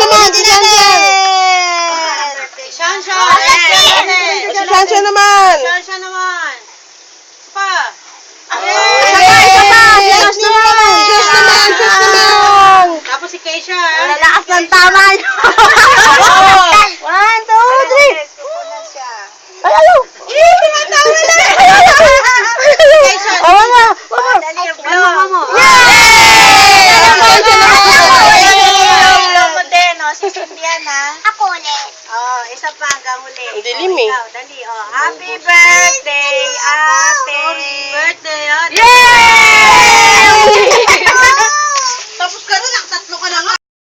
naman, si Shanshan. Si Shanshan naman. Shanshan naman. Pa. Cheers naman. Cheers naman. Tapos si Keisha. Lalakas ng tama nyo. 1, 2, 3. Ay, ayaw. Keisha. Oo nga. Dali, blow mo. Si Cynthia na. Ako ulit. Oh, isa pa hanggang huli. Ang dilim eh. Ikaw, dali. Oh, happy birthday, ate. Birthday, ate. Yay!